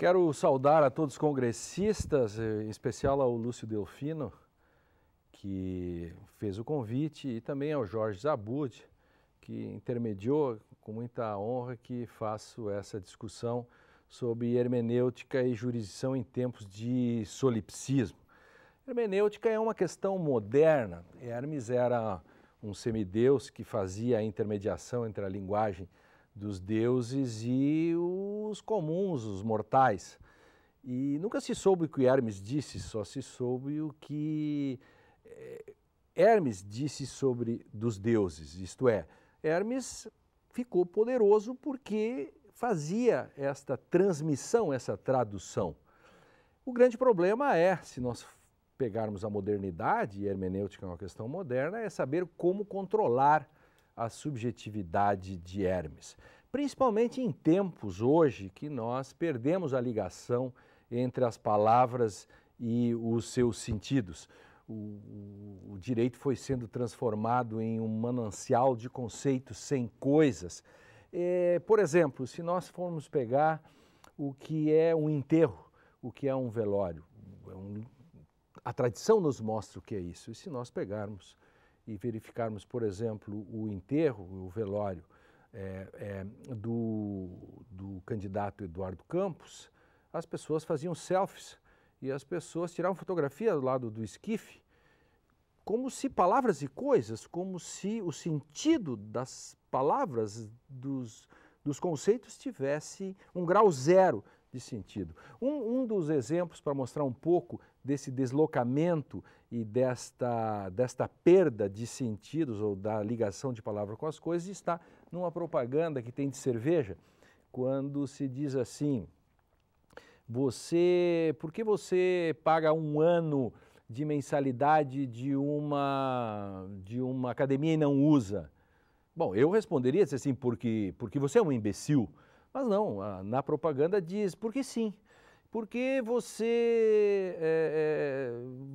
Quero saudar a todos os congressistas, em especial ao Lúcio Delfino, que fez o convite, e também ao Jorge Zabud, que intermediou, com muita honra que faço essa discussão sobre hermenêutica e jurisdição em tempos de solipsismo. Hermenêutica é uma questão moderna. Hermes era um semideus que fazia a intermediação entre a linguagem dos deuses e os comuns, os mortais. E nunca se soube o que Hermes disse, só se soube o que Hermes disse sobre dos deuses, isto é, Hermes ficou poderoso porque fazia esta transmissão, essa tradução. O grande problema é, se nós pegarmos a modernidade, e a hermenêutica é uma questão moderna, é saber como controlar a subjetividade de Hermes. Principalmente em tempos hoje que nós perdemos a ligação entre as palavras e os seus sentidos. O direito foi sendo transformado em um manancial de conceitos sem coisas. Por exemplo, se nós formos pegar o que é um enterro, o que é um velório, a tradição nos mostra o que é isso. E se nós pegarmos e verificarmos, por exemplo, o enterro, o velório do candidato Eduardo Campos, as pessoas faziam selfies e as pessoas tiravam fotografia do lado do esquife, como se palavras e coisas, como se o sentido das palavras, dos conceitos tivesse um grau zero de sentido. Um dos exemplos para mostrar um pouco desse deslocamento e desta perda de sentidos ou da ligação de palavra com as coisas está numa propaganda que tem de cerveja, quando se diz assim: por que você paga um ano de mensalidade de uma academia e não usa? Bom, eu responderia assim, porque você é um imbecil. Mas não, na propaganda diz, porque sim. Porque você,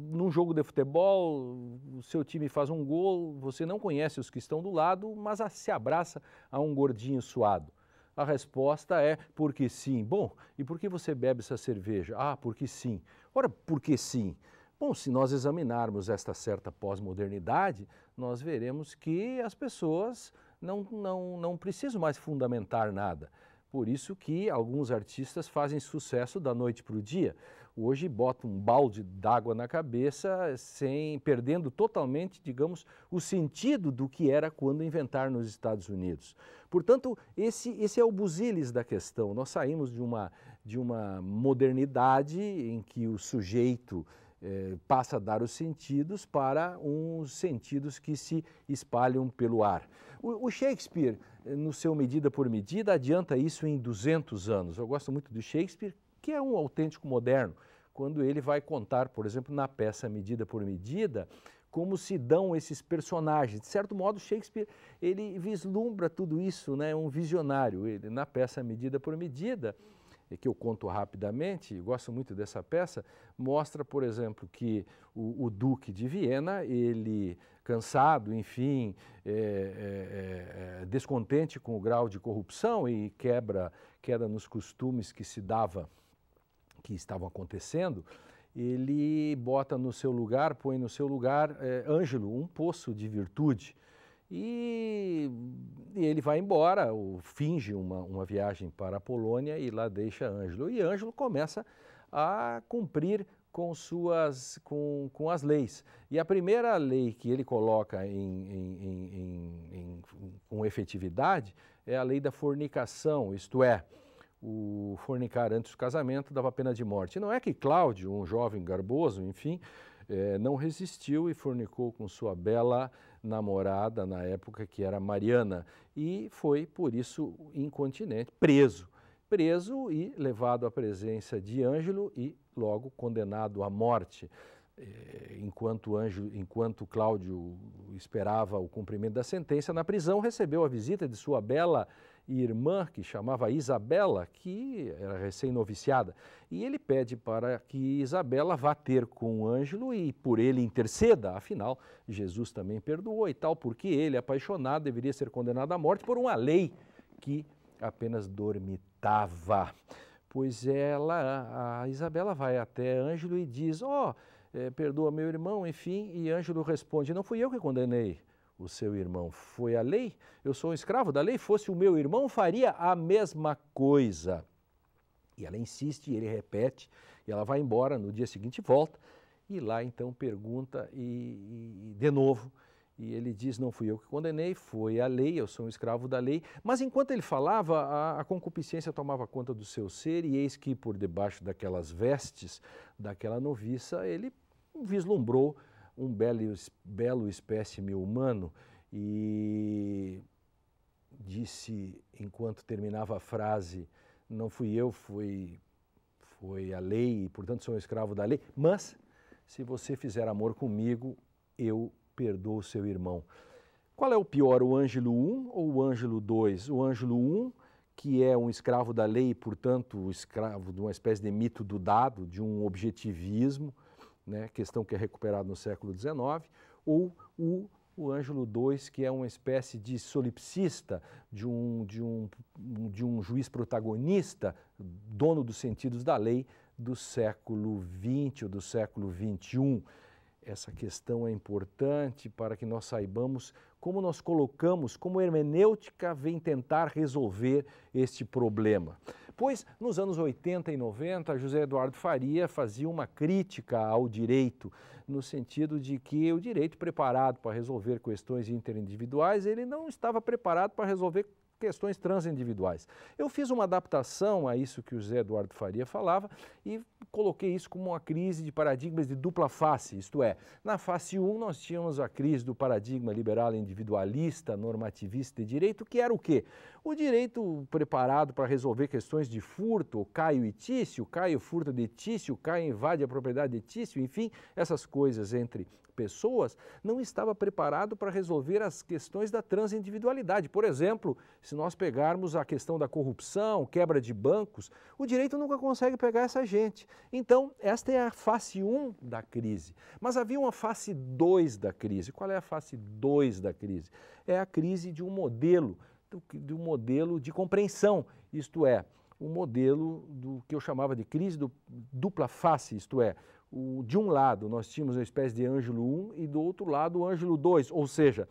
num jogo de futebol, o seu time faz um gol, você não conhece os que estão do lado, mas se abraça a um gordinho suado. A resposta é, porque sim. Bom, e por que você bebe essa cerveja? Ah, porque sim. Ora, por que sim? Bom, se nós examinarmos esta certa pós-modernidade, nós veremos que as pessoas não precisam mais fundamentar nada. Por isso que alguns artistas fazem sucesso da noite para o dia. Hoje botam um balde d'água na cabeça, perdendo totalmente, digamos, o sentido do que era quando inventaram nos Estados Unidos. Portanto, esse é o busilis da questão. Nós saímos de uma modernidade em que o sujeito passa a dar os sentidos para uns sentidos que se espalham pelo ar. O Shakespeare, no seu Medida por Medida, adianta isso em 200 anos. Eu gosto muito do Shakespeare, que é um autêntico moderno, quando ele vai contar, por exemplo, na peça Medida por Medida, como se dão esses personagens. De certo modo, Shakespeare, ele vislumbra tudo isso, né? Um visionário. Ele, na peça Medida por Medida, que eu conto rapidamente, gosto muito dessa peça, mostra, por exemplo, que o Duque de Viena, ele, cansado, enfim, descontente com o grau de corrupção e queda nos costumes que estavam acontecendo, ele bota no seu lugar, põe no seu lugar Ângelo, um poço de virtude. E ele vai embora, finge uma viagem para a Polônia e lá deixa Ângelo. E Ângelo começa a cumprir com as leis. E a primeira lei que ele coloca com efetividade é a lei da fornicação, isto é, o fornicar antes do casamento dava pena de morte. E não é que Cláudio, um jovem garboso, enfim, não resistiu e fornicou com sua bela namorada na época, que era Mariana, e foi, por isso, incontinente, preso e levado à presença de Ângelo e logo condenado à morte. Enquanto Cláudio esperava o cumprimento da sentença, na prisão recebeu a visita de sua bela irmã, que chamava Isabela, que era recém-noviciada, e ele pede para que Isabela vá ter com Ângelo e por ele interceda, afinal, Jesus também perdoou e tal, porque ele, apaixonado, deveria ser condenado à morte por uma lei que apenas dormitava. pois a Isabela vai até Ângelo e diz, perdoa meu irmão, enfim, e Ângelo responde, não fui eu que condenei o seu irmão, foi a lei, eu sou um escravo da lei, fosse o meu irmão, faria a mesma coisa. E ela insiste, e ele repete, e ela vai embora, no dia seguinte volta, e lá então pergunta e de novo, e ele diz, não fui eu que condenei, foi a lei, eu sou um escravo da lei. Mas enquanto ele falava, a concupiscência tomava conta do seu ser, e eis que por debaixo daquelas vestes, daquela noviça, ele vislumbrou um belo espécime humano e disse, enquanto terminava a frase, não fui eu, foi a lei, e portanto sou um escravo da lei, mas se você fizer amor comigo, eu perdoo o seu irmão. Qual é o pior, o Ângelo 1 ou o Ângelo 2? O Ângelo 1, que é um escravo da lei, portanto, o escravo de uma espécie de mito do dado, de um objetivismo, né, questão que é recuperada no século XIX, ou o Ângelo 2, que é uma espécie de solipsista, de um juiz protagonista, dono dos sentidos da lei, do século XX ou do século XXI. Essa questão é importante para que nós saibamos como nós colocamos, como a hermenêutica vem tentar resolver este problema. Pois, nos anos 80 e 90, José Eduardo Faria fazia uma crítica ao direito, no sentido de que o direito preparado para resolver questões interindividuais, ele não estava preparado para resolver questões transindividuais. Eu fiz uma adaptação a isso que o José Eduardo Faria falava e coloquei isso como uma crise de paradigmas de dupla face, isto é, na face 1 nós tínhamos a crise do paradigma liberal individualista, normativista de direito, que era o quê? O direito preparado para resolver questões de furto, Caio e Tício, Caio furta de Tício, Caio invade a propriedade de Tício, enfim, essas coisas entre pessoas, não estava preparado para resolver as questões da transindividualidade. Por exemplo, se nós pegarmos a questão da corrupção, quebra de bancos, o direito nunca consegue pegar essa gente. Então, esta é a face 1 da crise. Mas havia uma face 2 da crise. Qual é a face 2 da crise? É a crise de um modelo de compreensão, isto é, um modelo do que eu chamava de crise dupla face, isto é, de um lado nós tínhamos uma espécie de Ângelo 1 e do outro lado o Ângelo 2, ou seja,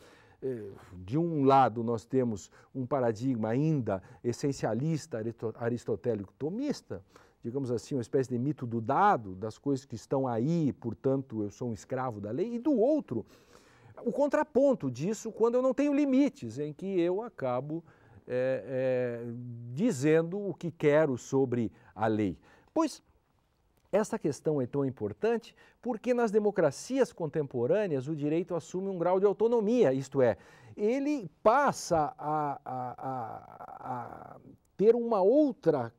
de um lado nós temos um paradigma ainda essencialista, aristotélico-tomista, digamos assim, uma espécie de mito do dado, das coisas que estão aí, portanto eu sou um escravo da lei, e do outro, o contraponto disso quando eu não tenho limites, em que eu acabo dizendo o que quero sobre a lei. Pois essa questão é tão importante porque nas democracias contemporâneas o direito assume um grau de autonomia, isto é, ele passa a ter uma outra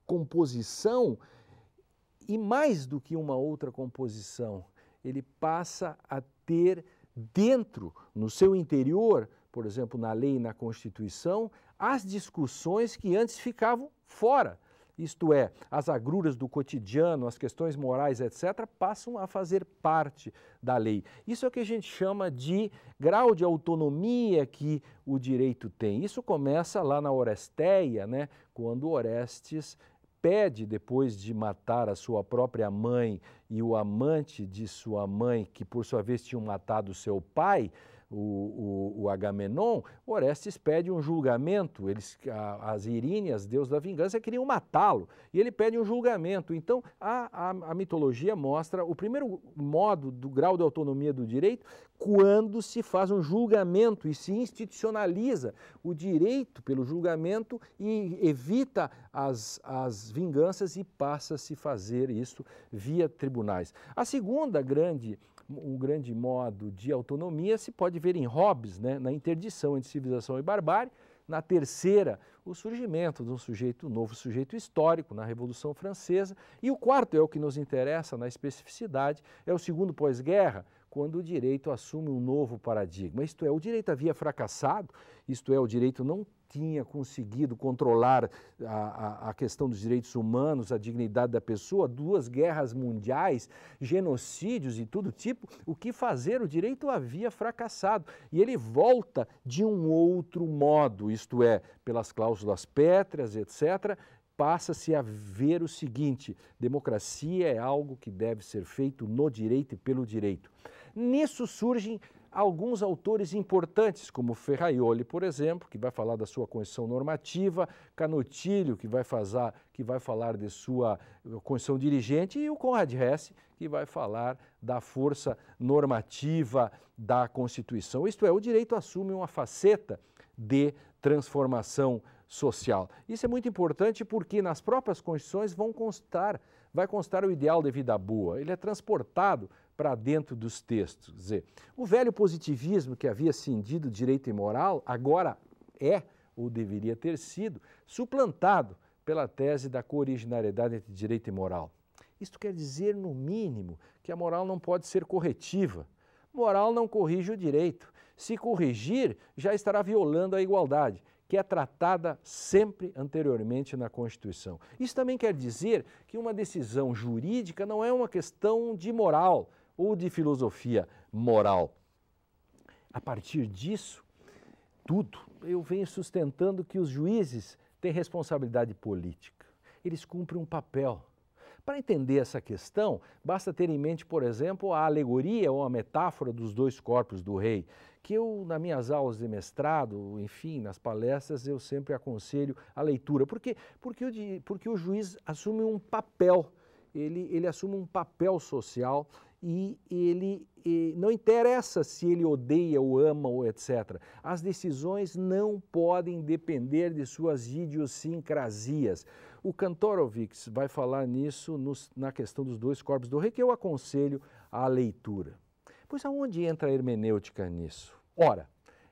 composição e mais do que uma outra composição, ele passa a ter dentro, no seu interior, por exemplo, na lei e na Constituição, as discussões que antes ficavam fora. Isto é, as agruras do cotidiano, as questões morais, etc., passam a fazer parte da lei. Isso é o que a gente chama de grau de autonomia que o direito tem. Isso começa lá na Oresteia, né, quando Orestes pede, depois de matar a sua própria mãe e o amante de sua mãe, que por sua vez tinham matado seu pai, o Agamenon, Orestes pede um julgamento, as Iríneas, deus da vingança, queriam matá-lo, e ele pede um julgamento. Então, a mitologia mostra o primeiro modo do grau de autonomia do direito, quando se faz um julgamento e se institucionaliza o direito pelo julgamento e evita as vinganças e passa a se fazer isso via tribunais. A segunda um grande modo de autonomia se pode ver em Hobbes, né, na interdição entre civilização e barbárie. Na terceira, o surgimento de um novo sujeito histórico, na Revolução Francesa. E o quarto, é o que nos interessa na especificidade, é o segundo pós-guerra, quando o direito assume um novo paradigma. Isto é, o direito havia fracassado, isto é, o direito não tinha conseguido controlar a questão dos direitos humanos, a dignidade da pessoa, 2 guerras mundiais, genocídios e todo tipo, o que fazer? O direito havia fracassado e ele volta de um outro modo, isto é, pelas cláusulas pétreas, etc., passa-se a ver o seguinte: democracia é algo que deve ser feito no direito e pelo direito. Nisso surgem alguns autores importantes, como Ferraioli, por exemplo, que vai falar da sua Constituição normativa, Canutilho, que vai falar de sua Constituição dirigente, e o Conrad Hesse, que vai falar da força normativa da Constituição. Isto é, o direito assume uma faceta de transformação social. Isso é muito importante porque nas próprias Constituições vai constar o ideal de vida boa. Ele é transportado para dentro dos textos. Quer dizer, o velho positivismo que havia cindido direito e moral agora é, ou deveria ter sido, suplantado pela tese da cooriginariedade entre direito e moral. Isto quer dizer, no mínimo, que a moral não pode ser corretiva. Moral não corrige o direito. Se corrigir, já estará violando a igualdade, que é tratada sempre anteriormente na Constituição. Isso também quer dizer que uma decisão jurídica não é uma questão de moral ou de filosofia moral. A partir disso, eu venho sustentando que os juízes têm responsabilidade política. Eles cumprem um papel. Para entender essa questão, basta ter em mente, por exemplo, a alegoria ou a metáfora dos dois corpos do rei, que eu, nas minhas aulas de mestrado, enfim, nas palestras, eu sempre aconselho a leitura. Por quê? Porque o juiz assume um papel, ele assume um papel social e não interessa se ele odeia ou ama ou etc. As decisões não podem depender de suas idiosincrasias. O Kantorowicz vai falar nisso na questão dos dois corpos do rei, que eu aconselho à leitura. Pois aonde entra a hermenêutica nisso? Ora,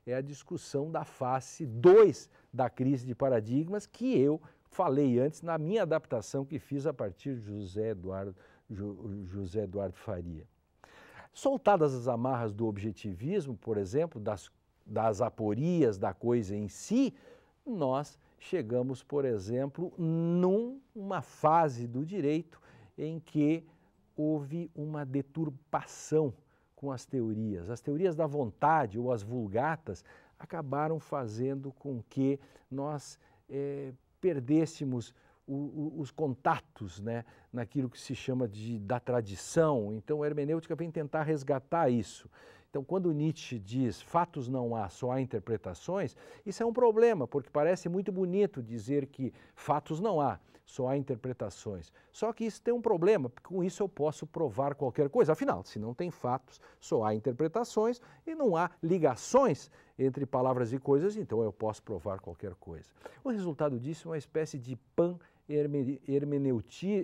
é a discussão da face 2 da crise de paradigmas que eu falei antes na minha adaptação que fiz a partir de José Eduardo Faria. Soltadas as amarras do objetivismo, por exemplo, das aporias da coisa em si, nós chegamos, por exemplo, numa fase do direito em que houve uma deturpação com as teorias. As teorias da vontade ou as vulgatas acabaram fazendo com que nós perdêssemos os contatos, né, naquilo que se chama da tradição. Então a hermenêutica vem tentar resgatar isso. Então quando Nietzsche diz fatos não há, só há interpretações, isso é um problema, porque parece muito bonito dizer que fatos não há, só há interpretações. Só que isso tem um problema, porque com isso eu posso provar qualquer coisa. Afinal, se não tem fatos, só há interpretações e não há ligações entre palavras e coisas, então eu posso provar qualquer coisa. O resultado disso é uma espécie de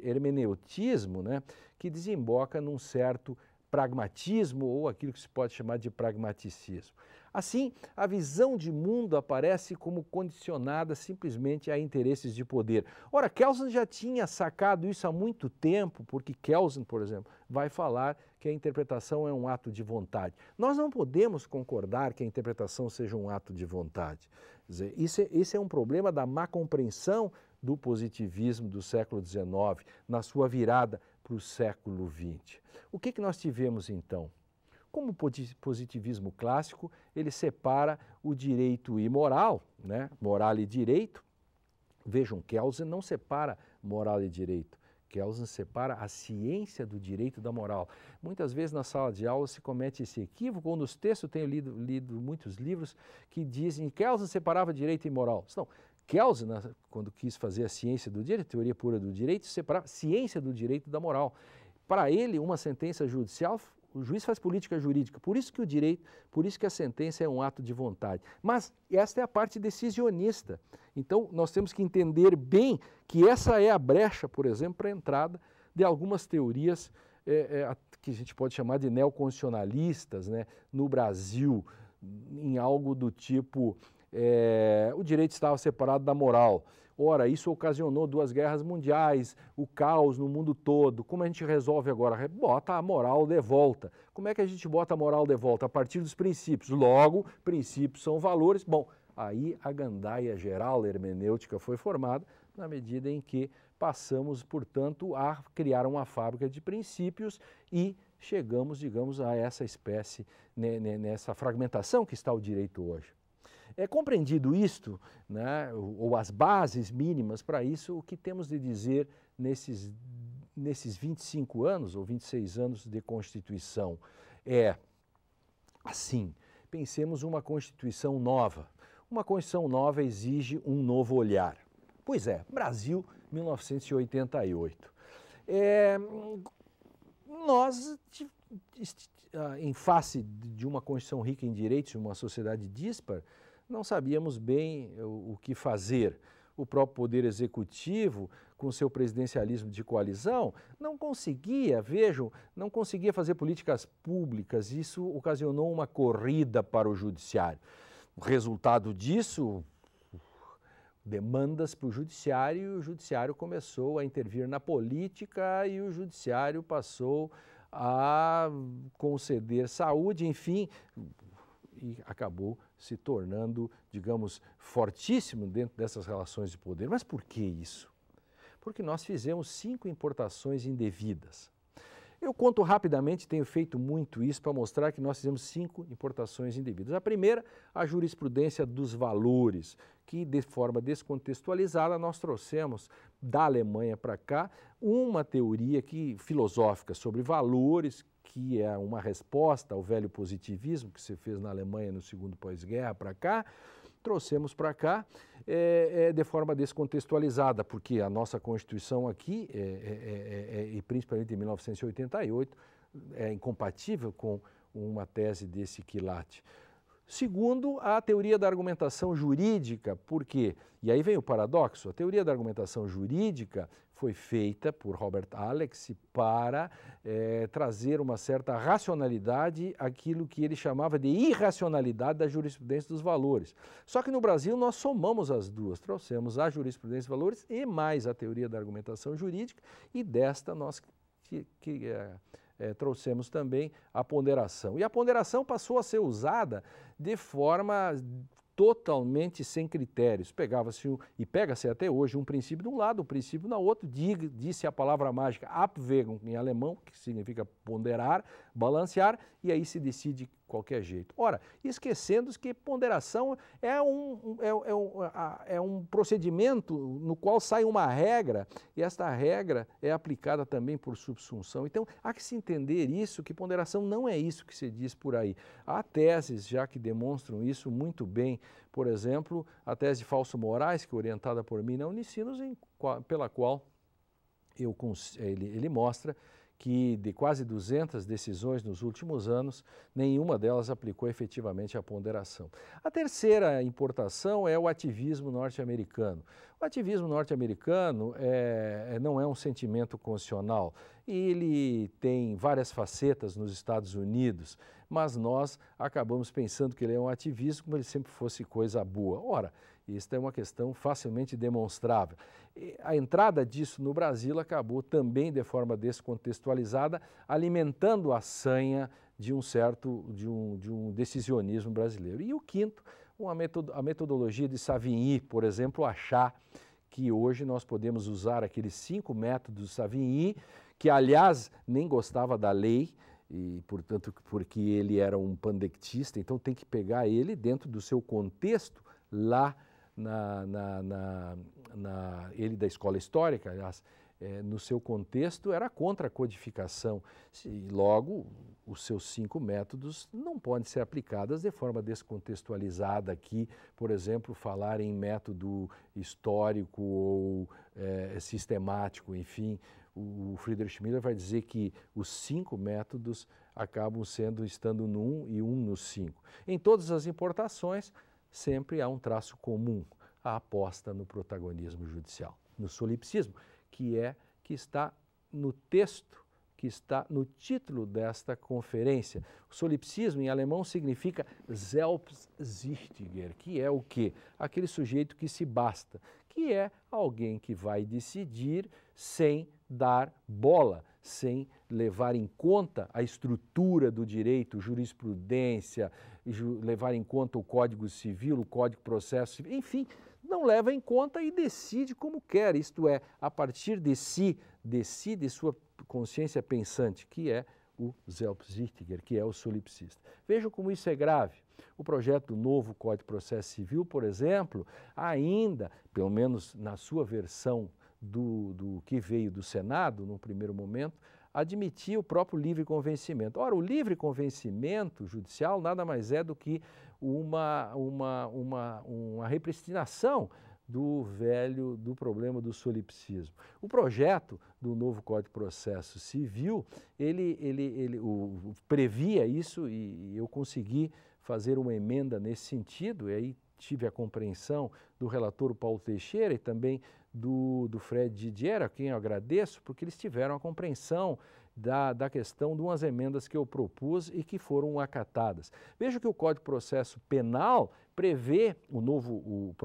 hermeneutismo, né, que desemboca num certo pragmatismo ou aquilo que se pode chamar de pragmaticismo. Assim, a visão de mundo aparece como condicionada simplesmente a interesses de poder. Ora, Kelsen já tinha sacado isso há muito tempo, porque Kelsen, por exemplo, vai falar que a interpretação é um ato de vontade. Nós não podemos concordar que a interpretação seja um ato de vontade. Quer dizer, esse é um problema da má compreensão do positivismo do século XIX, na sua virada para o século XX. O que nós tivemos então? Como o positivismo clássico, ele separa o direito e moral, né? Moral e direito. Vejam, Kelsen não separa moral e direito. Kelsen separa a ciência do direito da moral. Muitas vezes na sala de aula se comete esse equívoco, ou nos textos, eu tenho lido muitos livros que dizem que Kelsen separava direito e moral. Não, Kelsen, quando quis fazer a ciência do direito, a teoria pura do direito, separava ciência do direito da moral. Para ele, uma sentença judicial, o juiz faz política jurídica, por isso que a sentença é um ato de vontade. Mas esta é a parte decisionista. Então, nós temos que entender bem que essa é a brecha, por exemplo, para a entrada de algumas teorias que a gente pode chamar de neoconstitucionalistas, né, no Brasil, em algo do tipo, o direito estava separado da moral. Ora, isso ocasionou 2 guerras mundiais, o caos no mundo todo. Como a gente resolve agora? Bota a moral de volta. Como é que a gente bota a moral de volta? A partir dos princípios. Logo, princípios são valores. Bom, aí a gandaia geral hermenêutica foi formada na medida em que passamos, portanto, a criar uma fábrica de princípios e chegamos, digamos, a essa espécie, nessa fragmentação que está o direito hoje. Compreendido isto, né, ou as bases mínimas para isso, o que temos de dizer nesses 25 anos ou 26 anos de Constituição é assim: pensemos uma Constituição nova. Uma Constituição nova exige um novo olhar. Pois é, Brasil, 1988. Nós, em face de uma Constituição rica em direitos e uma sociedade díspar, não sabíamos bem o que fazer. O próprio Poder Executivo, com seu presidencialismo de coalizão, não conseguia fazer políticas públicas. Isso ocasionou uma corrida para o Judiciário. O resultado disso, demandas para o Judiciário, e o Judiciário começou a intervir na política e o Judiciário passou a conceder saúde, enfim, e acabou se tornando, digamos, fortíssimo dentro dessas relações de poder. Mas por que isso? Porque nós fizemos 5 importações indevidas. Eu conto rapidamente, tenho feito muito isso para mostrar que nós fizemos 5 importações indevidas. A primeira, a jurisprudência dos valores, que de forma descontextualizada nós trouxemos da Alemanha para cá uma teoria filosófica sobre valores, que é uma resposta ao velho positivismo que se fez na Alemanha no segundo pós-guerra para cá, trouxemos para cá de forma descontextualizada, porque a nossa Constituição aqui, e principalmente em 1988, é incompatível com uma tese desse quilate. Segundo, a teoria da argumentação jurídica, por quê? E aí vem o paradoxo: a teoria da argumentação jurídica foi feita por Robert Alex para trazer uma certa racionalidade àquilo que ele chamava de irracionalidade da jurisprudência dos valores. Só que no Brasil nós somamos as duas, trouxemos a jurisprudência dos valores e mais a teoria da argumentação jurídica, e desta nós trouxemos também a ponderação. E a ponderação passou a ser usada de forma totalmente sem critérios. Pegava-se e pega-se até hoje um princípio de um lado, um princípio na outro, disse a palavra mágica Abwägung em alemão, que significa ponderar, balancear, e aí se decide qualquer jeito. Ora, esquecendo que ponderação é um procedimento no qual sai uma regra, e esta regra é aplicada também por subsunção. Então, há que se entender isso, que ponderação não é isso que se diz por aí. Há teses já que demonstram isso muito bem. Por exemplo, a tese de Fausto Moraes, que é orientada por mim na Unicinos, pela qual ele mostra que de quase 200 decisões nos últimos anos, nenhuma delas aplicou efetivamente a ponderação. A terceira importação é o ativismo norte-americano. O ativismo norte-americano não é um sentimento constitucional. Ele tem várias facetas nos Estados Unidos, mas nós acabamos pensando que ele é um ativismo como ele sempre fosse coisa boa. Ora, isso é uma questão facilmente demonstrável. A entrada disso no Brasil acabou também de forma descontextualizada, alimentando a sanha de um decisionismo brasileiro. E o quinto, a metodologia de Savigny, por exemplo, achar que hoje nós podemos usar aqueles 5 métodos de Savigny, que aliás nem gostava da lei, e portanto porque ele era um pandectista, então tem que pegar ele dentro do seu contexto lá ele da escola histórica, aliás, no seu contexto era contra a codificação. E logo, os seus 5 métodos não podem ser aplicados de forma descontextualizada aqui, por exemplo, falar em método histórico ou sistemático, enfim. O Friedrich Miller vai dizer que os 5 métodos acabam estando no 1 e 1 no 5. Em todas as importações, sempre há um traço comum: a aposta no protagonismo judicial, no solipsismo, que está no texto, que está no título desta conferência. O solipsismo em alemão significa Selbstsichtiger, que é o quê? Aquele sujeito que se basta, que é alguém que vai decidir sem dar bola, sem levar em conta a estrutura do direito, jurisprudência, levar em conta o Código Civil, o Código de Processo Civil, enfim, não leva em conta e decide como quer, isto é, a partir de si, decide sua consciência pensante, que é o Selbstsichtiger, que é o solipsista. Vejam como isso é grave. O projeto do novo Código de Processo Civil, por exemplo, ainda, pelo menos na sua versão do que veio do Senado, num primeiro momento, admitia o próprio livre convencimento. Ora, o livre convencimento judicial nada mais é do que uma repristinação do problema do solipsismo. O projeto do novo Código de Processo Civil, ele previa isso e eu consegui fazer uma emenda nesse sentido, e aí tive a compreensão do relator Paulo Teixeira e também do Fred Didier, a quem eu agradeço, porque eles tiveram a compreensão da questão de umas emendas que eu propus e que foram acatadas. Veja que o Código de Processo Penal prevê, o novo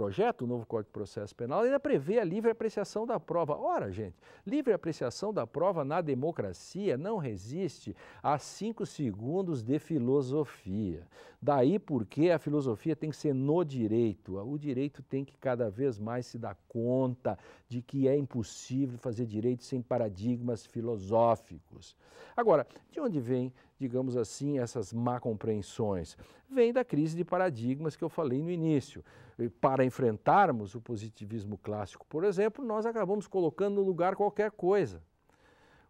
Código de Processo Penal, ainda prevê a livre apreciação da prova. Ora, gente, livre apreciação da prova na democracia não resiste a 5 segundos de filosofia. Daí porque a filosofia tem que ser no direito. O direito tem que cada vez mais se dar conta de que é impossível fazer direito sem paradigmas filosóficos. Agora, de onde vem, digamos assim, essas má compreensões? Vem da crise de paradigmas que eu falei no início. Para enfrentarmos o positivismo clássico, por exemplo, nós acabamos colocando no lugar qualquer coisa.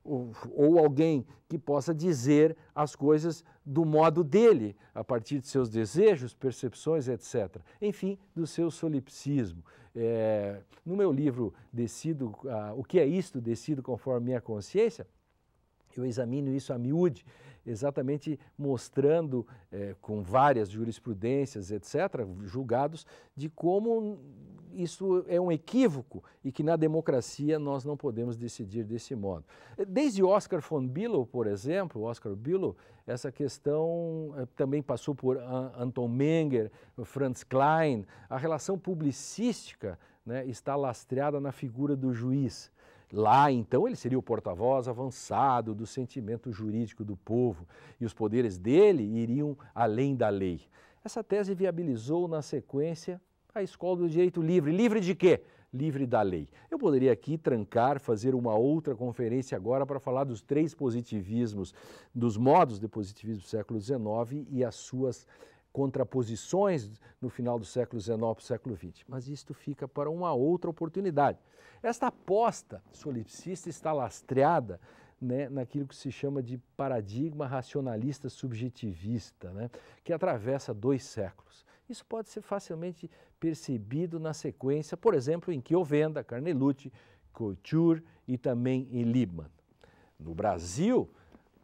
Ou alguém que possa dizer as coisas do modo dele, a partir de seus desejos, percepções, etc. Enfim, do seu solipsismo. No meu livro, O que é isto? Decido conforme minha consciência, eu examino isso a miúde, exatamente mostrando com várias jurisprudências, etc., julgados, de como isso é um equívoco e que na democracia nós não podemos decidir desse modo. Desde Oscar von Billow, por exemplo, Oscar Billow, essa questão também passou por Anton Menger, Franz Klein, a relação publicística, né, está lastreada na figura do juiz. Lá, então, ele seria o porta-voz avançado do sentimento jurídico do povo e os poderes dele iriam além da lei. Essa tese viabilizou, na sequência, a escola do direito livre. Livre de quê? Livre da lei. Eu poderia aqui fazer uma outra conferência agora para falar dos 3 positivismos, dos modos de positivismo do século XIX e as suas contraposições no final do século XIX para o século XX. Mas isto fica para uma outra oportunidade. Esta aposta solipsista está lastreada, né, naquilo que se chama de paradigma racionalista subjetivista, né, que atravessa 2 séculos. Isso pode ser facilmente percebido na sequência, por exemplo, em Chiovenda, Carnelucci, Couture e também em Liebman. No Brasil,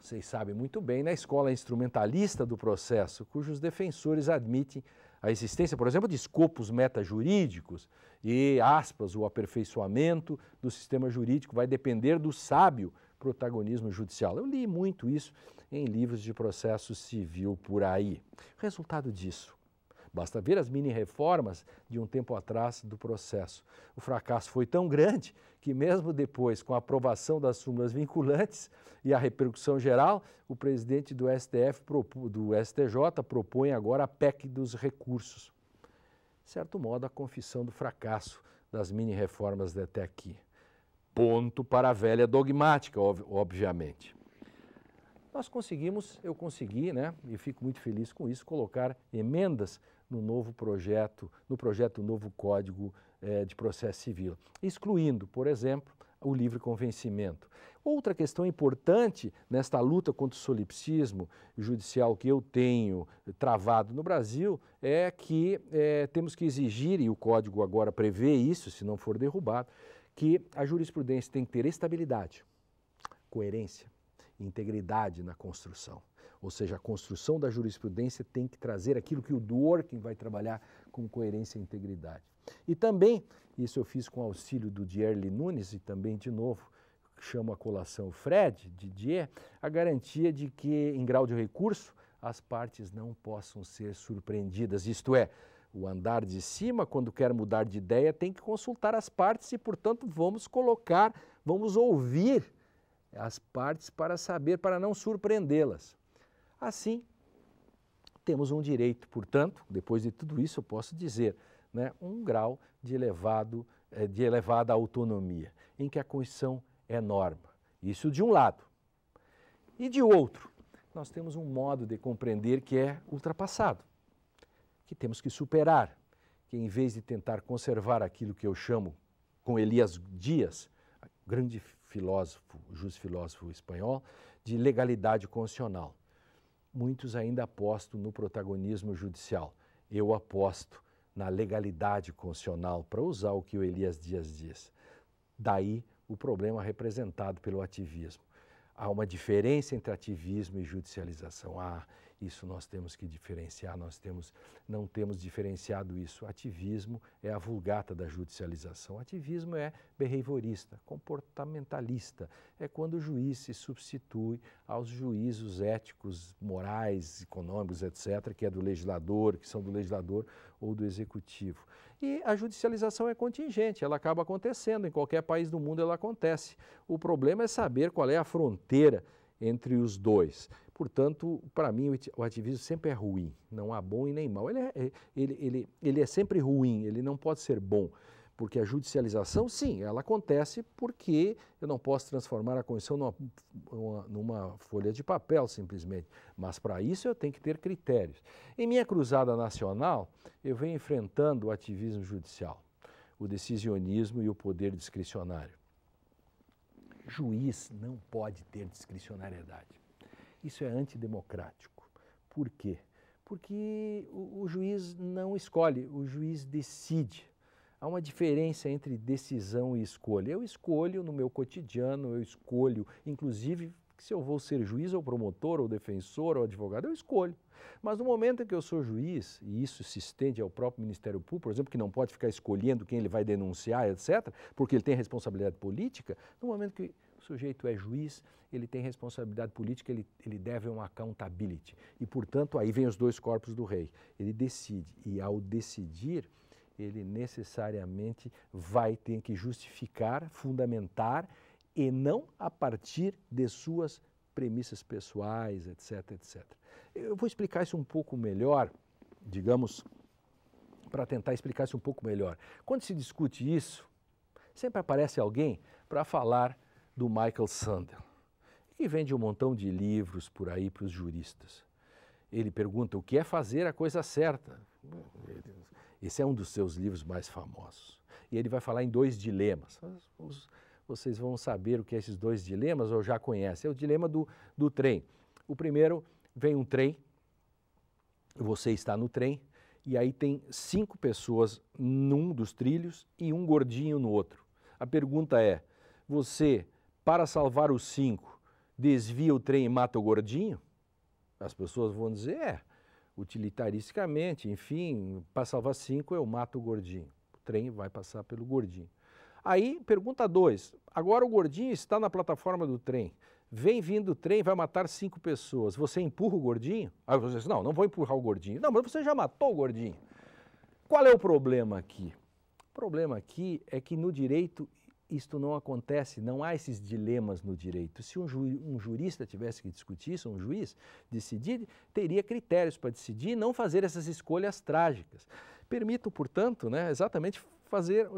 vocês sabem muito bem, na escola instrumentalista do processo, cujos defensores admitem a existência, por exemplo, de escopos metajurídicos e, aspas, o aperfeiçoamento do sistema jurídico vai depender do sábio protagonismo judicial. Eu li muito isso em livros de processo civil por aí. Resultado disso, basta ver as mini-reformas de um tempo atrás do processo. O fracasso foi tão grande que mesmo depois, com a aprovação das súmulas vinculantes e a repercussão geral, o presidente do STJ propõe agora a PEC dos recursos. De certo modo, a confissão do fracasso das mini-reformas até aqui. Ponto para a velha dogmática, obviamente. Eu consegui, né, e fico muito feliz com isso, colocar emendas no projeto do novo Código de Processo Civil, excluindo, por exemplo, o livre convencimento. Outra questão importante nesta luta contra o solipsismo judicial que eu tenho travado no Brasil é que temos que exigir, e o Código agora prevê isso, se não for derrubado, que a jurisprudência tem que ter estabilidade, coerência, integridade na construção. Ou seja, a construção da jurisprudência tem que trazer aquilo que o Dworkin vai trabalhar com coerência e integridade. E também, isso eu fiz com auxílio do Dierli Nunes e também, de novo, chamo a colação Fred, Didier, a garantia de que, em grau de recurso, as partes não possam ser surpreendidas. Isto é, o andar de cima, quando quer mudar de ideia, tem que consultar as partes e, portanto, vamos ouvir as partes para saber, para não surpreendê-las. Assim, temos um direito, portanto, depois de tudo isso eu posso dizer, né, um grau de elevada autonomia, em que a Constituição é norma. Isso de um lado. E de outro, nós temos um modo de compreender que é ultrapassado, que temos que superar, que em vez de tentar conservar aquilo que eu chamo, com Elias Dias, grande filósofo, justo-filósofo espanhol, de legalidade constitucional. Muitos ainda apostam no protagonismo judicial. Eu aposto na legalidade constitucional, para usar o que o Elias Dias diz. Daí o problema representado pelo ativismo. Há uma diferença entre ativismo e judicialização. Isso nós temos que diferenciar, não temos diferenciado isso. Ativismo é a vulgata da judicialização. Ativismo é behaviorista, comportamentalista. É quando o juiz se substitui aos juízos éticos, morais, econômicos, etc., que é do legislador, que são do legislador ou do executivo. E a judicialização é contingente, ela acaba acontecendo, em qualquer país do mundo ela acontece. O problema é saber qual é a fronteira entre os dois. Portanto, para mim, o ativismo sempre é ruim, não há bom e nem mal. Ele é sempre ruim, ele não pode ser bom, porque a judicialização, sim, ela acontece porque eu não posso transformar a Constituição numa folha de papel, simplesmente. Mas, para isso, eu tenho que ter critérios. Em minha cruzada nacional, eu venho enfrentando o ativismo judicial, o decisionismo e o poder discricionário. Juiz não pode ter discricionariedade. Isso é antidemocrático. Por quê? Porque o juiz não escolhe, o juiz decide. Há uma diferença entre decisão e escolha. Eu escolho no meu cotidiano, eu escolho, inclusive, se eu vou ser juiz ou promotor, ou defensor, ou advogado, eu escolho. Mas no momento em que eu sou juiz, e isso se estende ao próprio Ministério Público, por exemplo, que não pode ficar escolhendo quem ele vai denunciar, etc., porque ele tem responsabilidade política, no momento que o sujeito é juiz, ele tem responsabilidade política, ele deve uma accountability. E, portanto, aí vem os dois corpos do rei. Ele decide, e ao decidir, ele necessariamente vai ter que justificar, fundamentar, e não a partir de suas premissas pessoais, etc., etc. Eu vou explicar isso um pouco melhor, digamos, para tentar explicar isso um pouco melhor. Quando se discute isso, sempre aparece alguém para falar do Michael Sandel, que vende um montão de livros por aí para os juristas. Ele pergunta o que é fazer a coisa certa. Esse é um dos seus livros mais famosos. E ele vai falar em 2 dilemas. Vocês vão saber o que é esses 2 dilemas ou já conhecem. É o dilema do trem. O primeiro, vem um trem, você está no trem, e aí tem 5 pessoas num dos trilhos e um gordinho no outro. A pergunta é, você, para salvar os 5, desvia o trem e mata o gordinho? As pessoas vão dizer, utilitaristicamente, enfim, para salvar 5 eu mato o gordinho. O trem vai passar pelo gordinho. Aí, pergunta 2, agora o gordinho está na plataforma do trem, vem vindo o trem, vai matar 5 pessoas, você empurra o gordinho? Aí você diz, não vou empurrar o gordinho. Não, mas você já matou o gordinho. Qual é o problema aqui? O problema aqui é que no direito isto não acontece, não há esses dilemas no direito. Se um jurista tivesse que discutir isso, um juiz, decidir, teria critérios para decidir e não fazer essas escolhas trágicas. Permito, portanto, exatamente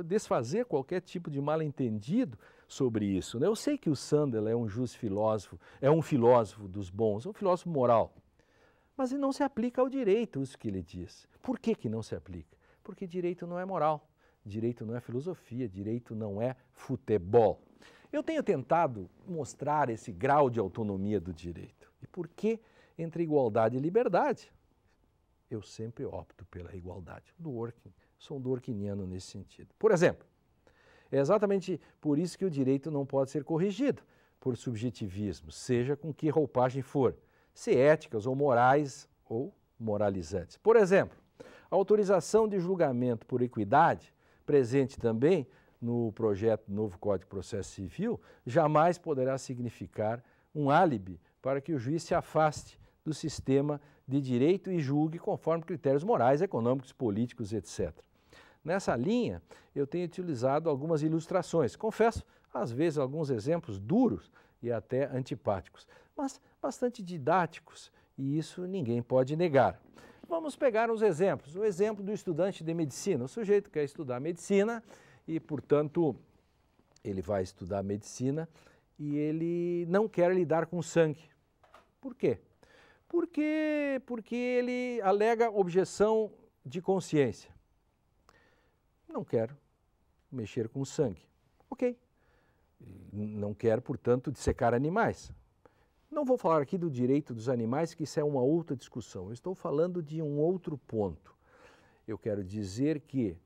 desfazer qualquer tipo de mal-entendido sobre isso. Eu sei que o Sandel é um justo filósofo, é um filósofo dos bons, é um filósofo moral, mas ele não se aplica ao direito, isso que ele diz. Por que não se aplica? Porque direito não é moral. Direito não é filosofia, direito não é futebol. Eu tenho tentado mostrar esse grau de autonomia do direito. E por que entre igualdade e liberdade? Eu sempre opto pela igualdade. Sou um dworkiniano nesse sentido. Por exemplo, é exatamente por isso que o direito não pode ser corrigido por subjetivismo, seja com que roupagem for, se éticas ou morais ou moralizantes. Por exemplo, a autorização de julgamento por equidade, presente também no projeto do novo Código de Processo Civil, jamais poderá significar um álibi para que o juiz se afaste do sistema de direito e julgue conforme critérios morais, econômicos, políticos, etc. Nessa linha, eu tenho utilizado algumas ilustrações, confesso, às vezes alguns exemplos duros e até antipáticos, mas bastante didáticos, e isso ninguém pode negar. Vamos pegar uns exemplos. O exemplo do estudante de medicina. O sujeito quer estudar medicina e, portanto, ele vai estudar medicina e ele não quer lidar com sangue. Por quê? Porque ele alega objeção de consciência. Não quero mexer com sangue. Ok. Não quero, portanto, dissecar animais. Não vou falar aqui do direito dos animais, que isso é uma outra discussão. Eu estou falando de um outro ponto. Eu quero dizer que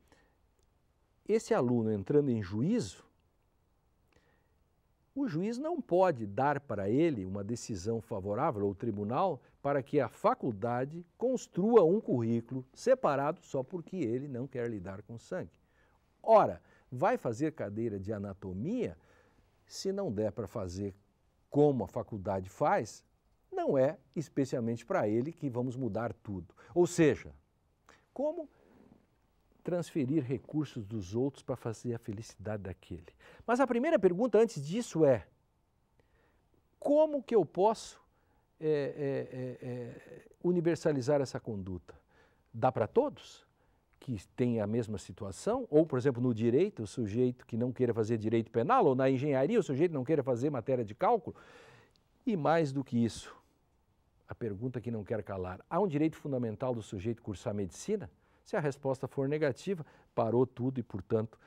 esse aluno entrando em juízo, o juiz não pode dar para ele uma decisão favorável, ou o tribunal, para que a faculdade construa um currículo separado só porque ele não quer lidar com sangue. Ora, vai fazer cadeira de anatomia, se não der para fazer como a faculdade faz, não é especialmente para ele que vamos mudar tudo. Ou seja, como transferir recursos dos outros para fazer a felicidade daquele? Mas a primeira pergunta antes disso é: como que eu posso universalizar essa conduta? Dá para todos que têm a mesma situação? Ou, por exemplo, no direito, o sujeito que não queira fazer direito penal, ou na engenharia, o sujeito não queira fazer matéria de cálculo? E mais do que isso, a pergunta que não quer calar: há um direito fundamental do sujeito cursar medicina? Se a resposta for negativa, parou tudo e, portanto,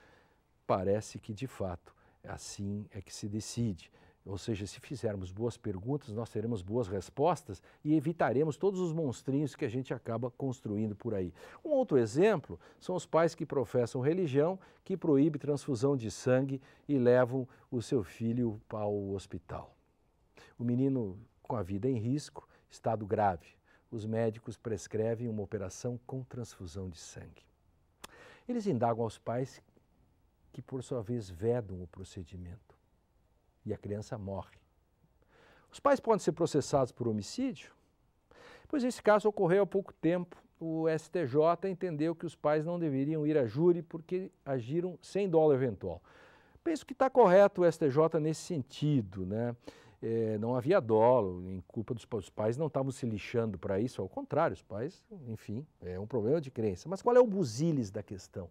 parece que, de fato, assim é que se decide. Ou seja, se fizermos boas perguntas, nós teremos boas respostas e evitaremos todos os monstrinhos que a gente acaba construindo por aí. Um outro exemplo são os pais que professam religião, que proíbem transfusão de sangue e levam o seu filho para o hospital. O menino com a vida em risco, estado grave. Os médicos prescrevem uma operação com transfusão de sangue. Eles indagam aos pais que, por sua vez, vedam o procedimento. E a criança morre. Os pais podem ser processados por homicídio? Pois esse caso ocorreu há pouco tempo. O STJ entendeu que os pais não deveriam ir a júri porque agiram sem dolo eventual. Penso que está correto o STJ nesse sentido, né? Não havia dolo, em culpa dos pais não estavam se lixando para isso, ao contrário, os pais, enfim, é um problema de crença. Mas qual é o busilis da questão?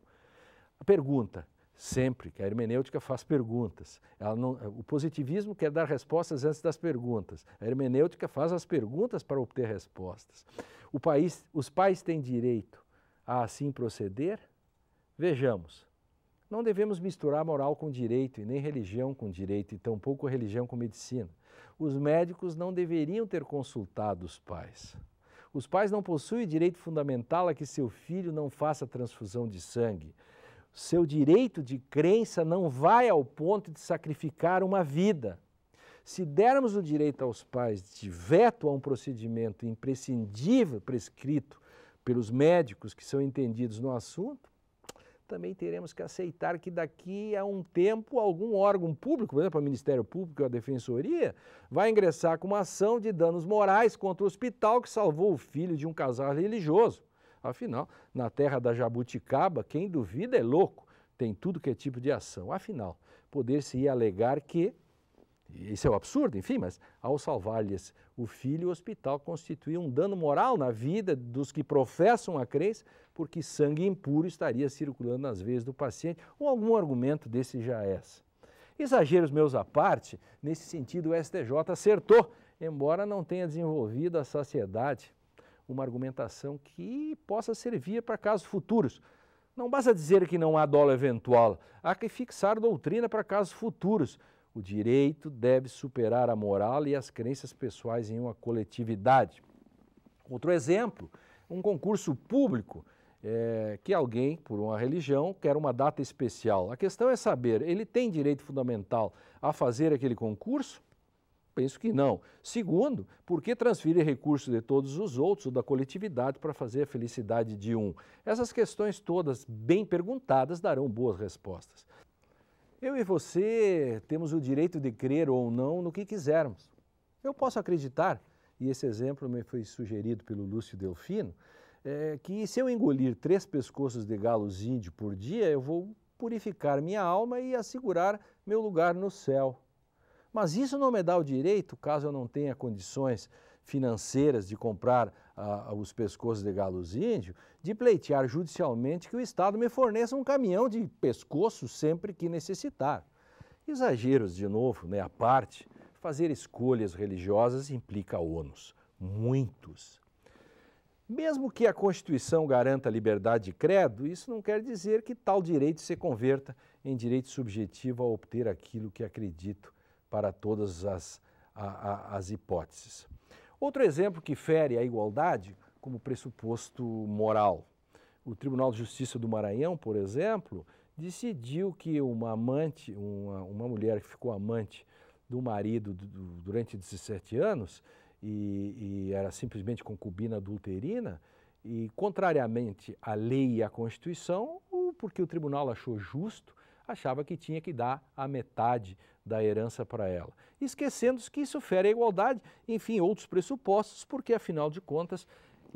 A pergunta, sempre, que a hermenêutica faz perguntas. O positivismo quer dar respostas antes das perguntas. A hermenêutica faz as perguntas para obter respostas. Os pais têm direito a assim proceder? Vejamos. Não devemos misturar moral com direito e nem religião com direito e tampouco religião com medicina. Os médicos não deveriam ter consultado os pais. Os pais não possuem direito fundamental a que seu filho não faça transfusão de sangue. Seu direito de crença não vai ao ponto de sacrificar uma vida. Se dermos o direito aos pais de veto a um procedimento imprescindível prescrito pelos médicos que são entendidos no assunto, também teremos que aceitar que daqui a um tempo algum órgão público, por exemplo, o Ministério Público ou a Defensoria, vai ingressar com uma ação de danos morais contra o hospital que salvou o filho de um casal religioso. Afinal, na terra da jabuticaba, quem duvida é louco, tem tudo que é tipo de ação. Afinal, poder-se-ia alegar que, isso é um absurdo, enfim, mas ao salvar-lhes o filho, o hospital constituía um dano moral na vida dos que professam a crença, porque sangue impuro estaria circulando nas veias do paciente, ou algum argumento desse já é. Exageros meus à parte, nesse sentido o STJ acertou, embora não tenha desenvolvido à saciedade uma argumentação que possa servir para casos futuros. Não basta dizer que não há dolo eventual, há que fixar doutrina para casos futuros. O direito deve superar a moral e as crenças pessoais em uma coletividade. Outro exemplo, um concurso público, que alguém, por uma religião, quer uma data especial. A questão é saber, ele tem direito fundamental a fazer aquele concurso? Penso que não. Segundo, por que transferir recursos de todos os outros ou da coletividade para fazer a felicidade de um? Essas questões todas, bem perguntadas, darão boas respostas. Eu e você temos o direito de crer ou não no que quisermos. Eu posso acreditar, e esse exemplo me foi sugerido pelo Lúcio Delfino, que se eu engolir 3 pescoços de galos índio por dia, eu vou purificar minha alma e assegurar meu lugar no céu. Mas isso não me dá o direito, caso eu não tenha condições financeiras de comprar os pescoços de galos índio, de pleitear judicialmente que o Estado me forneça um caminhão de pescoços sempre que necessitar. Exageros, de novo, à parte, fazer escolhas religiosas implica ônus, muitos. Mesmo que a Constituição garanta a liberdade de credo, isso não quer dizer que tal direito se converta em direito subjetivo a obter aquilo que acredito para todas as hipóteses. Outro exemplo que fere a igualdade como pressuposto moral. O Tribunal de Justiça do Maranhão, por exemplo, decidiu que uma mulher que ficou amante do marido durante 17 anos e era simplesmente concubina adulterina, e contrariamente à lei e à Constituição, porque o tribunal achou justo, achava que tinha que dar a metade da herança para ela. Esquecendo-se que isso fere a igualdade, enfim, outros pressupostos, porque afinal de contas,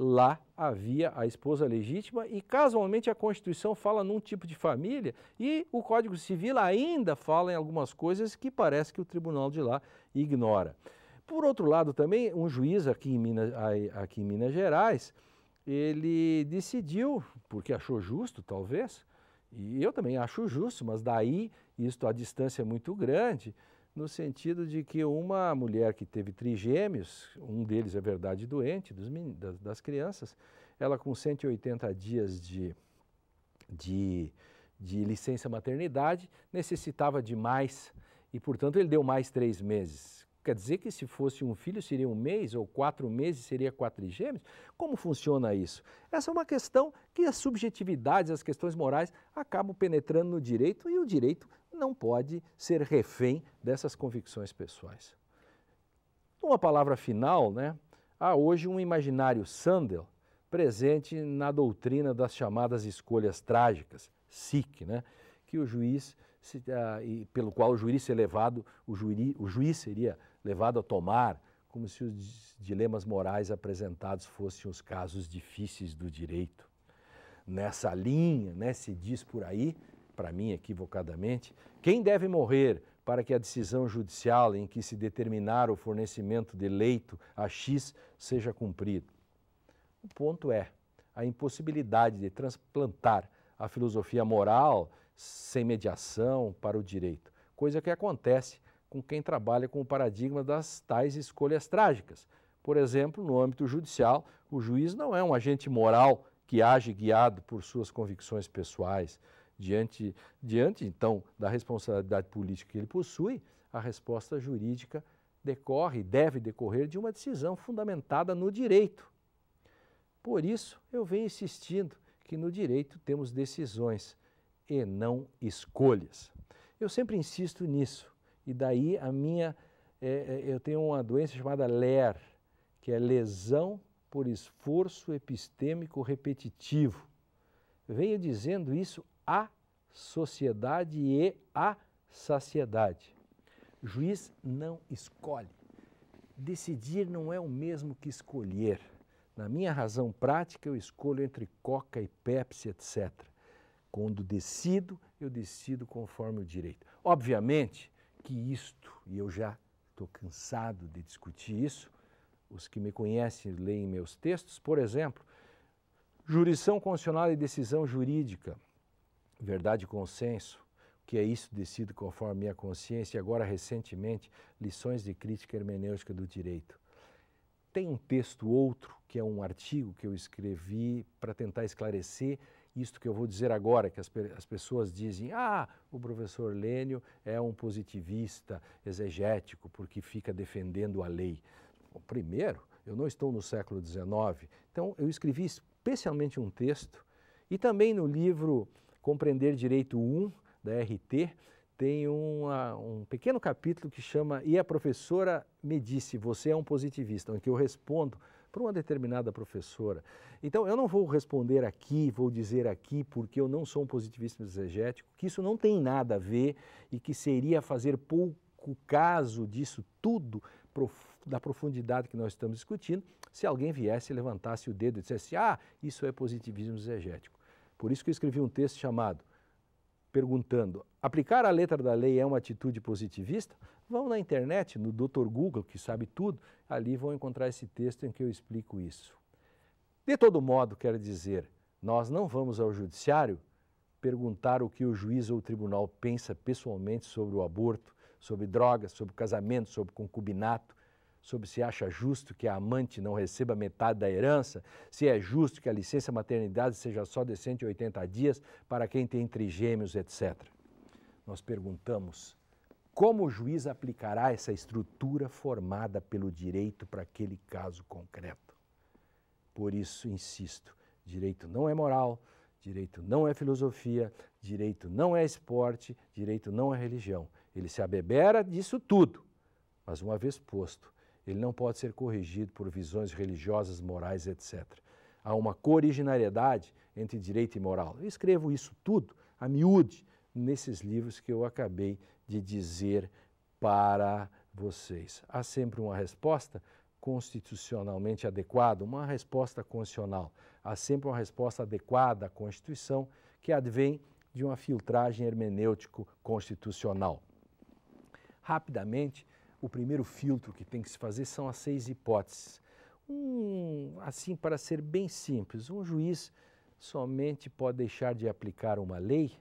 lá havia a esposa legítima e casualmente a Constituição fala num tipo de família e o Código Civil ainda fala em algumas coisas que parece que o tribunal de lá ignora. Por outro lado também, um juiz aqui em Minas Gerais, ele decidiu, porque achou justo talvez, e eu também acho justo, mas daí isto a distância é muito grande, no sentido de que uma mulher que teve trigêmeos, um deles é verdade doente, das crianças, ela com 180 dias de licença maternidade, necessitava de mais e, portanto, ele deu mais 3 meses. Quer dizer que se fosse um filho seria 1 mês ou 4 meses seria 4 trigêmeos? Como funciona isso? Essa é uma questão que as subjetividades, as questões morais acabam penetrando no direito e o direito não pode ser refém dessas convicções pessoais. Uma palavra final, há hoje um imaginário Sandel presente na doutrina das chamadas escolhas trágicas, SIC, que o juiz, pelo qual o juiz seria levado a tomar, como se os dilemas morais apresentados fossem os casos difíceis do direito. Nessa linha, se diz por aí, para mim equivocadamente, quem deve morrer para que a decisão judicial em que se determinar o fornecimento de leito a X seja cumprido? O ponto é a impossibilidade de transplantar a filosofia moral sem mediação para o direito, coisa que acontece com quem trabalha com o paradigma das tais escolhas trágicas. Por exemplo, no âmbito judicial, o juiz não é um agente moral que age guiado por suas convicções pessoais. Diante então, da responsabilidade política que ele possui, a resposta jurídica deve decorrer de uma decisão fundamentada no direito. Por isso, eu venho insistindo que no direito temos decisões e não escolhas. Eu sempre insisto nisso, e daí eu tenho uma doença chamada LER, que é lesão por esforço epistêmico repetitivo. Venho dizendo isso à sociedade e à saciedade. Juiz não escolhe. Decidir não é o mesmo que escolher. Na minha razão prática, eu escolho entre Coca e Pepsi, etc. Quando decido, eu decido conforme o direito. Obviamente que isto, e eu já estou cansado de discutir isso, os que me conhecem leem meus textos, por exemplo, jurisdição constitucional e decisão jurídica, verdade e consenso, que é isso, decido conforme a minha consciência, e agora recentemente, lições de crítica hermenêutica do direito. Tem um texto outro, que é um artigo que eu escrevi para tentar esclarecer isto que eu vou dizer agora, que as pessoas dizem, o professor Lênio é um positivista exegético porque fica defendendo a lei. Bom, primeiro, eu não estou no século XIX, então eu escrevi especialmente um texto e também no livro Compreender Direito 1, da RT, tem um pequeno capítulo que chama E a professora me disse, você é um positivista, em que eu respondo para uma determinada professora. Então, eu não vou responder aqui, vou dizer aqui, porque eu não sou um positivista exegético, que isso não tem nada a ver e que seria fazer pouco caso disso tudo, da profundidade que nós estamos discutindo, se alguém viesse e levantasse o dedo e dissesse, isso é positivismo exegético. Por isso que eu escrevi um texto chamado perguntando, aplicar a letra da lei é uma atitude positivista? Vão na internet, no Dr. Google, que sabe tudo, ali vão encontrar esse texto em que eu explico isso. De todo modo, quero dizer, nós não vamos ao judiciário perguntar o que o juiz ou o tribunal pensa pessoalmente sobre o aborto, sobre drogas, sobre casamento, sobre concubinato, sobre se acha justo que a amante não receba metade da herança, se é justo que a licença maternidade seja só de 180 dias para quem tem trigêmeos, etc. Nós perguntamos como o juiz aplicará essa estrutura formada pelo direito para aquele caso concreto. Por isso, insisto, direito não é moral, direito não é filosofia, direito não é esporte, direito não é religião. Ele se abebera disso tudo, mas uma vez posto, ele não pode ser corrigido por visões religiosas, morais, etc. Há uma cooriginariedade entre direito e moral. Eu escrevo isso tudo, a miúde, nesses livros que eu acabei de dizer para vocês. Há sempre uma resposta constitucionalmente adequada, uma resposta constitucional. Há sempre uma resposta adequada à Constituição que advém de uma filtragem hermenêutico-constitucional. Rapidamente, o primeiro filtro que tem que se fazer são as 6 hipóteses. Assim, para ser bem simples, um juiz somente pode deixar de aplicar uma lei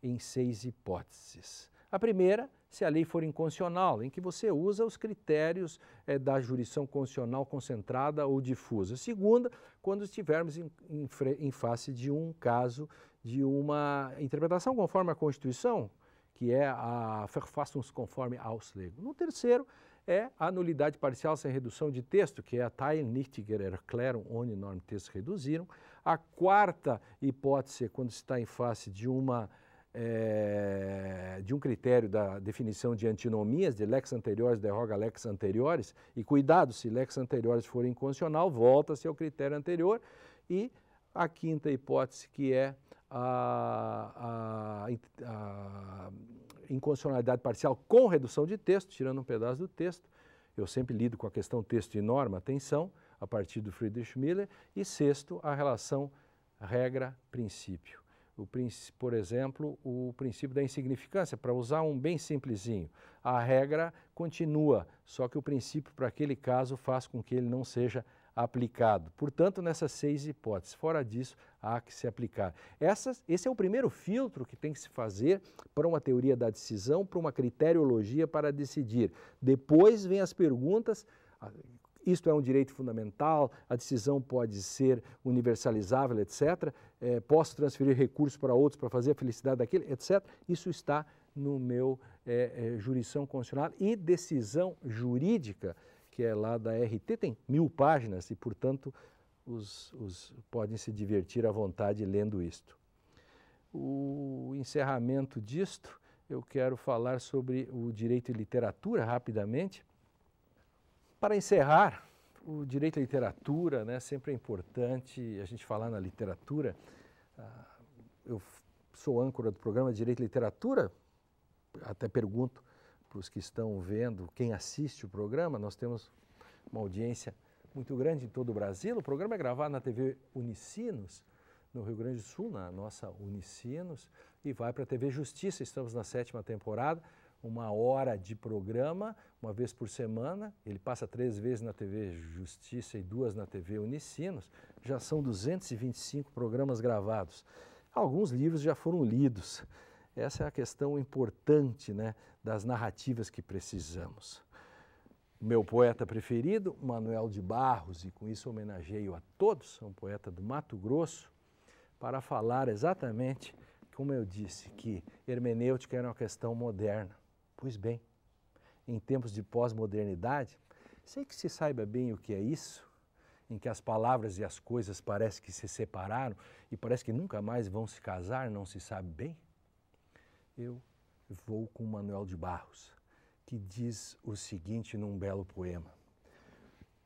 em 6 hipóteses. A primeira, se a lei for inconstitucional, em que você usa os critérios da jurisdição constitucional concentrada ou difusa. A segunda, quando estivermos em face de um caso de uma interpretação conforme a Constituição, que é a Verfassungskonforme-Auslegung. No terceiro, é a nulidade parcial sem redução de texto, que é a Teilnichtiger Erklärung ohne Normtext reduziram. A quarta hipótese é quando se está em face de um critério da definição de antinomias, de lex anteriores derroga lex anteriores, e cuidado, se lex anteriores for inconstitucional, volta-se ao critério anterior. E a quinta hipótese, que é a inconstitucionalidade parcial com redução de texto, tirando um pedaço do texto. Eu sempre lido com a questão texto e norma, atenção, a partir do Friedrich Miller. E sexto, a relação regra-princípio. Por exemplo, o princípio da insignificância, para usar um bem simplesinho. A regra continua, só que o princípio para aquele caso faz com que ele não seja aplicado. Portanto, nessas 6 hipóteses, fora disso, há que se aplicar. Esse é o primeiro filtro que tem que se fazer para uma teoria da decisão, para uma criteriologia para decidir. Depois vem as perguntas, isto é um direito fundamental, a decisão pode ser universalizável, etc. Posso transferir recursos para outros para fazer a felicidade daquele, etc. Isso está no meu jurisdição constitucional e decisão jurídica, que é lá da RT, tem 1000 páginas e, portanto, podem se divertir à vontade lendo isto. O encerramento disto, eu quero falar sobre o direito e literatura rapidamente. Para encerrar, o direito à literatura, né, sempre é importante a gente falar na literatura. Eu sou âncora do programa Direito e Literatura, até pergunto para os que estão vendo, quem assiste o programa, nós temos uma audiência muito grande em todo o Brasil. O programa é gravado na TV Unicinos, no Rio Grande do Sul, na nossa Unicinos, e vai para a TV Justiça. Estamos na 7ª temporada, 1 hora de programa, uma vez por semana. Ele passa 3 vezes na TV Justiça e 2 na TV Unicinos. Já são 225 programas gravados. Alguns livros já foram lidos. Essa é a questão importante, né, das narrativas que precisamos. Meu poeta preferido, Manuel de Barros, e com isso homenageio a todos, é um poeta do Mato Grosso, para falar exatamente, como eu disse, que hermenêutica era uma questão moderna. Pois bem, em tempos de pós-modernidade, sei que se saiba bem o que é isso, em que as palavras e as coisas parecem que se separaram e parece que nunca mais vão se casar, não se sabe bem. Eu vou com Manuel de Barros, que diz o seguinte num belo poema: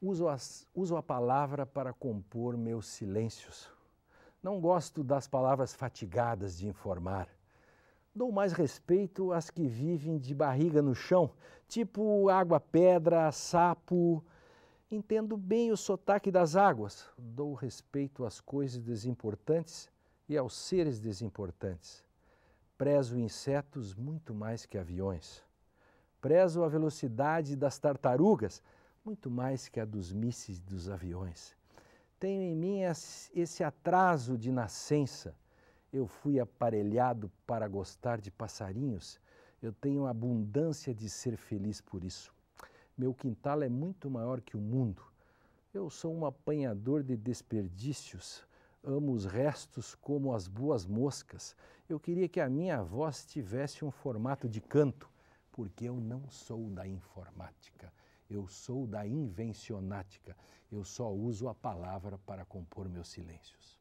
uso a palavra para compor meus silêncios. Não gosto das palavras fatigadas de informar. Dou mais respeito às que vivem de barriga no chão, tipo água, pedra, sapo. Entendo bem o sotaque das águas. Dou respeito às coisas desimportantes e aos seres desimportantes. Prezo insetos muito mais que aviões. Prezo a velocidade das tartarugas muito mais que a dos mísseis dos aviões. Tenho em mim esse atraso de nascença. Eu fui aparelhado para gostar de passarinhos Eu tenho abundância de ser feliz por isso. Meu quintal é muito maior que o mundo. Eu sou um apanhador de desperdícios. Amo os restos como as boas moscas. Eu queria que a minha voz tivesse um formato de canto, porque eu não sou da informática. Eu sou da invencionática. Eu só uso a palavra para compor meus silêncios.